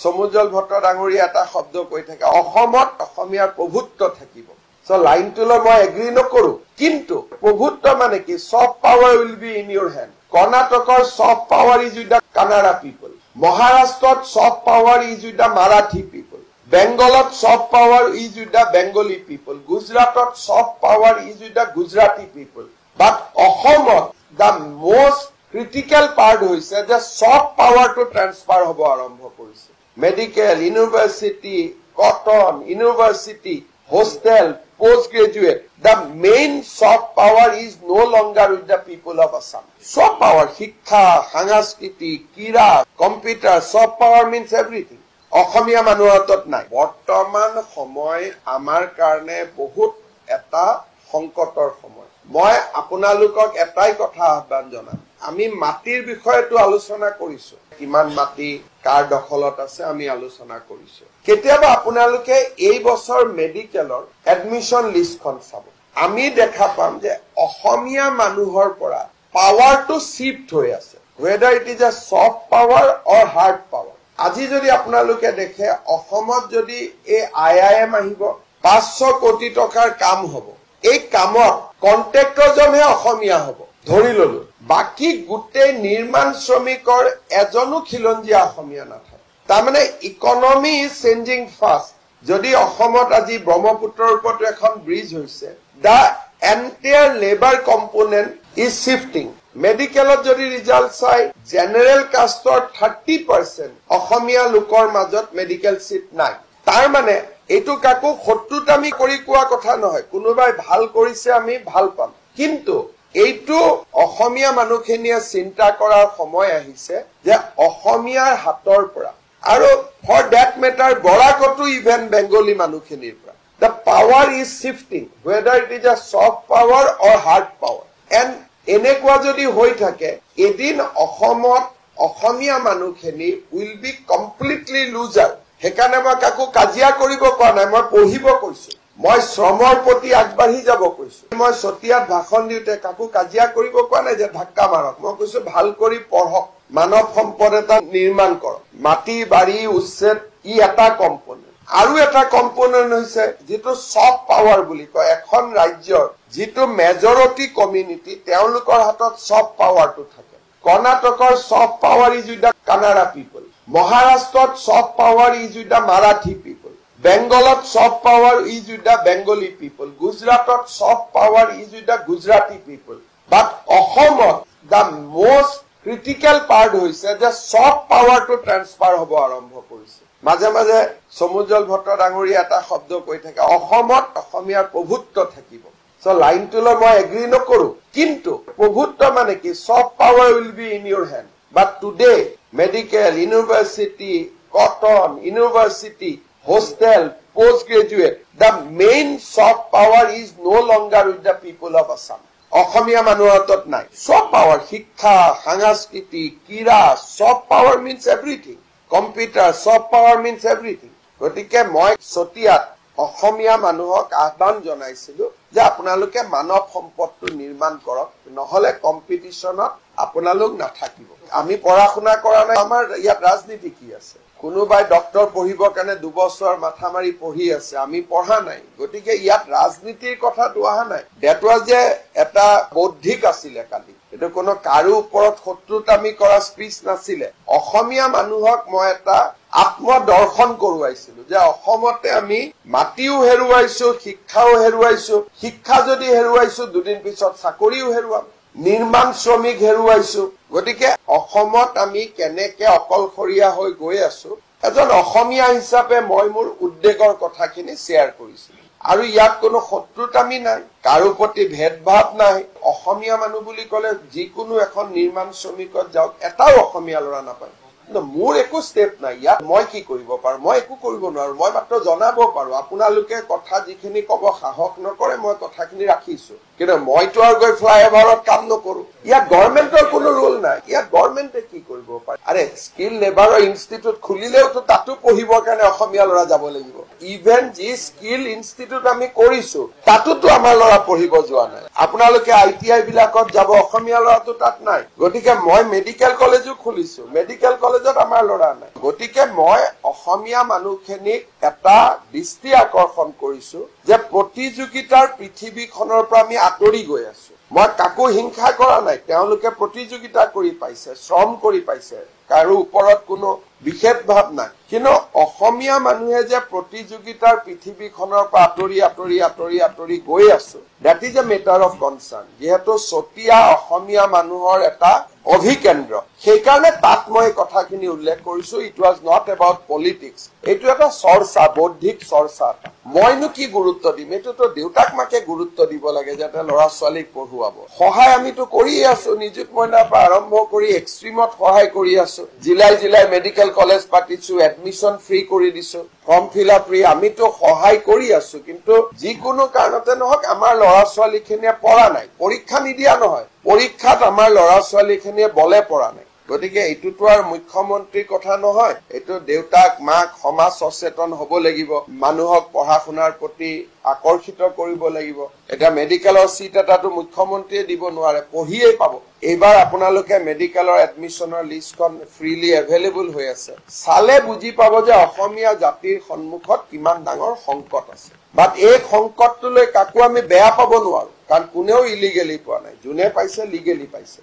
সমুজ্জ্বল ভট্ট ডাঙৰীয়া এটা শব্দ কৈ থাকে অসমত অসমীয়াৰ প্ৰভুত্ব থাকিব সো লাইনটোলৈ মই এগ্ৰি নকৰো কিন্তু প্ৰভুত্ব মানে কি soft power will be in your hand কৰ্ণাটকৰ soft power is with the Kannada people মহাৰাষ্ট্ৰত soft power is with the Marathi people বেংগলত soft power is with the Bengali people গুজৰাটত soft power is with the Gujarati people but অসমত the most critical part হৈছে যে soft পাৱাৰটো transfer হ'ব আৰম্ভ কৰিছে medical university cotton university hostel postgraduate the main soft power is no longer with the people of Assam soft power শিক্ষা সংস্কৃতি কিৰা computer soft power means everything Asomiya মানুহৰ হাতত নাই বৰ্তমান সময় আমাৰ কাৰণে বহুত এটা সংকটৰ সময় মই আপোনালোকক এটাই কথা আহ্বান জনাম আমি মাটিৰ বিষয়টো আলোচনা কৰিছো কিমান মাটি কাৰ দখলত আছে আমি আলোচনা কৰিছো কেতিয়াবা আপোনালোকে এই বছৰ মেডিকেলৰ এডমিশন লিষ্টখন চাব আমি দেখা পাম যে অসমীয়া মানুহৰ পৰা পাৱাৰটো শিফট হৈ আছে whether it is a soft power or hard power আজি যদি আপোনালোকে দেখে অসমত যদি এই IIM আহিব 500 কোটি টকাৰ কাম হ'ব এই কামত কন্ট্ৰাক্টৰজনহে অসমীয়া হ'ব ধৰি ললো বাকি গুটেই নিৰ্মাণ শ্ৰমিকৰ এজনো খিলঞ্জিয়া অসমীয়া নাথাকে তাৰমানে ইকনমি ইজ চেঞ্জিং ফাষ্ট যদি অসমত আজি ব্ৰহ্মপুত্ৰৰ ওপৰত এখন ব্ৰিজ হৈছে the entire labour component is shifting মেডিকেলত যদি ৰিজাল্ট চাই জেনাৰেল কাষ্টৰ 30% অসমীয়া লোকৰ মাজত মেডিকেল সিট নাই তাৰ মানে এটো কাকো শত্ৰুতামি কৰি কোৱা কথা নহয় কোনোবাই ভাল কৰিছে আমি ভাল পাম কিন্তু এইটো অসমীয়া মানুহখিনিয়ে চিন্তা কৰাৰ সময় আহিছে যে অসমীয়াৰ হাতৰ পৰা আৰু ফৰ দ্যাট মেটাৰ বৰাকটো ইভেন বেংগলী মানুহখিনিৰ পৰা the power is shifting whether it is a soft power or hard power and এনেকুৱা যদি হৈ থাকে এদিন অসমত অসমীয়া মানুহখিনি will be completely loser হেকানে মই কাকো কাজিয়া কৰিব কোৱা নাই মই পঢ়িব কৈছো মই শ্ৰমৰ প্ৰতি আগবাঢ়ি যাব কৈছো মই সতিয়াত ভাষণ দিওতে কাকো কাজিয়া কৰিব কোৱা নাই যে ধাক্কা মাৰক মই কৈছো ভাল কৰি পঢ়ক মানৱ সম্পদ এটা নিৰ্মাণ কৰক মাটি বাৰী উচ্ছেদ ই এটা কম্পোনেন্ট আৰু এটা কম্পোনেন্ট হৈছে যেটো সফট পাৱাৰ বুলি কয় এখন ৰাজ্যৰ যেটো মেজৰিটি কমিউনিটি তেওঁলোকৰ হাতত সফট পাৱাৰটো থাকে কৰ্ণাটকৰ soft power is with the Kannada people মহাৰাষ্ট্ৰত soft power is with the Marathi people বেংগলত soft power is with the Bengali people গুজৰাটত soft power is with the Gujarati people but অসমত দ্য মোষ্ট ক্ৰিটিকেল পাৰ্ট হৈছে যে সফট পাৱাৰটো ট্ৰান্সফাৰ হ'ব আৰম্ভ কৰিছে মাজে মাজে সমুজ্জ্বল ভট্ট ডাঙৰীয়া এটা শব্দ কৈ থাকে অসমত অসমীয়াৰ প্ৰভুত্ব থাকিব সো লাইনটোলৈ মই এগ্ৰি নকৰো কিন্তু প্ৰভুত্ব মানে কি soft power will be in your hand but today medical university cotton university hostel postgraduate the main soft power is no longer with the people of Assam অসমীয়া মানুহৰ হাতত নাই soft power শিক্ষা সংস্কৃতি কিৰা soft power means everything computer soft power means everything গতিকে মই সতিয়াত অসমীয়া মানুহক আহ্বান জনাইছিলো যে আপোনালোকে মানৱ সম্পদটো নিৰ্মাণ কৰক নহলে কম্পিটিশনত আপোনালোক নাথাকিব আমি পঢ়া শুনা কৰা নাই আমাৰ ইয়াত ৰাজনীতি কি আছে কোনোবাই ডক্টৰ পঢ়িবৰ কাৰণে 2 বছৰ মাথা মাৰি পঢ়ি আছে আমি পঢ়া নাই গতিকে ইয়াত ৰাজনীতিৰ কথা দুআহা নাই দ্যাট ওয়াজ যে এটা বৌদ্ধিক আছিল কালি এটো কোনো কাৰো ওপৰত শত্ৰুতামি কৰা স্পিচ নাছিল অসমীয়া মানুহক মই এটা আত্মদৰ্শন কৰোৱাইছিলো যে অসমতে আমি মাটিও হেৰুৱাইছো শিক্ষাও হেৰুৱাইছো শিক্ষা যদি হেৰুৱাইছো দুদিন পিছত চাকৰিও হেৰুৱাম নিৰ্মাণ শ্ৰমিক হেৰুৱাইছো গতিকে অসমত আমি কেনেকে অকলখৰীয়া হৈ গৈ আছো এজন অসমীয়া হিচাপে মই মোৰ উদ্বেগৰ কথাখিনি শেয়াৰ কৰিছো আৰু ইয়াত কোনো শত্ৰুতামি নাই কাৰো প্ৰতি ভেদভাৱ নাই অসমীয়া মানুহ বুলি ক'লে যিকোনো এখন নিৰ্মাণ শ্ৰমিকত যাওক এটাও অসমীয়া লৰা নাপায় মোৰ একো স্টেপ নাই ইয়াত মই কি কৰিব পাৰো মই একো কৰিব নোৱাৰো মই মাত্ৰ জনাব পাৰো আপোনালোকে কথা যিখিনি কব সাহস নকৰে মই কথাখিনি ৰাখিছো কিন্তু মইতো আৰু গৈ ফ্লাইওভাৰত কাম নকৰো ইয়াত গভৰ্ণমেণ্টৰ কোনো ৰুল নাই ইয়াত গভৰ্ণমেণ্টে কি কৰিব পাৰে আৰে স্কিল লেবাৰৰ ইনষ্টিটিউট খুলিলেও তো তাতো পঢ়িবৰ কাৰণে অসমীয়া লৰা যাব লাগিব ইভেন যি স্কিল ইনষ্টিটিউট আমি কৰিছো তাতোতো আমাৰ লৰা পঢ়িব যোৱা নাই আপোনালোকে ITI বিলাকত যাব অসমীয়া লৰাটো তাত নাই গতিকে মই মেডিকেল কলেজো খুলিছো মেডিকেল কলেজত আমাৰ লৰা নাই গতিকে মই অসমীয়া মানুহখিনিক এটা দৃষ্টি আকৰ্ষণ কৰিছো যে প্ৰতিযোগিতাৰ পৃথিৱীখনৰ পৰা আমি আঁতৰি গৈ আছো। মই কাকো হিংসা কৰা নাই, তেওঁলোকে প্ৰতিযোগিতা কৰি পাইছে, শ্ৰম কৰি পাইছে, কাৰো ওপৰত কোনো বিশেষ ভাৱ নাই। কিন্তু অসমীয়া মানুহে যে প্ৰতিযোগিতাৰ পৃথিৱীখনৰ পৰা আঁতৰি আঁতৰি আঁতৰি আঁতৰি গৈ আছো, that is a matter of concern। যিহেতু চতিয়া অসমীয়া মানুহৰ এটা অভিকেন্দ্ৰ, সেইকাৰণে তাত মই কথাখিনি উল্লেখ কৰিছো। It was not about politics, এইটো এটা চৰ্চা, বৌদ্ধিক চৰ্চা। মইনো কি গুৰুত্ব দিম, এইটোতো দেউতাক মাকে গুৰুত্ব দিব লাগে যাতে ল'ৰা ছোৱালীক পঢ়ুৱাব। সহায় আমিতো কৰিয়ে আছো, নিযুত মইনাৰ পৰা আৰম্ভ কৰি এক্সট্ৰিমত সহায় কৰি আছো। জিলাই জিলাই মেডিকেল কলেজ পাতিছো, এডমিশন ফ্ৰী কৰি দিছো, ফৰ্ম ফিল আপ ফ্ৰী, আমিতো সহায় কৰি আছো। কিন্তু যিকোনো কাৰণতে নহওক আমাৰ ল'ৰা ছোৱালীখিনিয়ে পঢ়া নাই, পৰীক্ষা নিদিয়া নহয়, পৰীক্ষাত আমাৰ ল'ৰা ছোৱালীখিনিয়ে বলে পৰা নাই। গতিকে এইটোতো আৰু মুখ্যমন্ত্ৰীৰ কথা নহয়, এইটো দেউতাক মাক সমাজ সচেতন হব লাগিব, মানুহক পঢ়া শুনাৰ প্ৰতি আকৰ্ষিত কৰিব লাগিব। এতিয়া মেডিকেলৰ চিট এটাটো মুখ্যমন্ত্ৰীয়ে দিব নোৱাৰে, পঢ়িয়েই পাব। এইবাৰ আপোনালোকে মেডিকেলৰ এডমিশনৰ লিষ্টখন ফ্ৰীলি এভেইলেবল হৈ আছে, চালে বুজি পাব যে অসমীয়া জাতিৰ সন্মুখত কিমান ডাঙৰ সংকট আছে। বাট এই সংকটটোলৈ কাকো আমি বেয়া পাব নোৱাৰো, কাৰণ কোনেও ইলিগেলি পোৱা নাই, যোনে পাইছে লিগেলি পাইছে।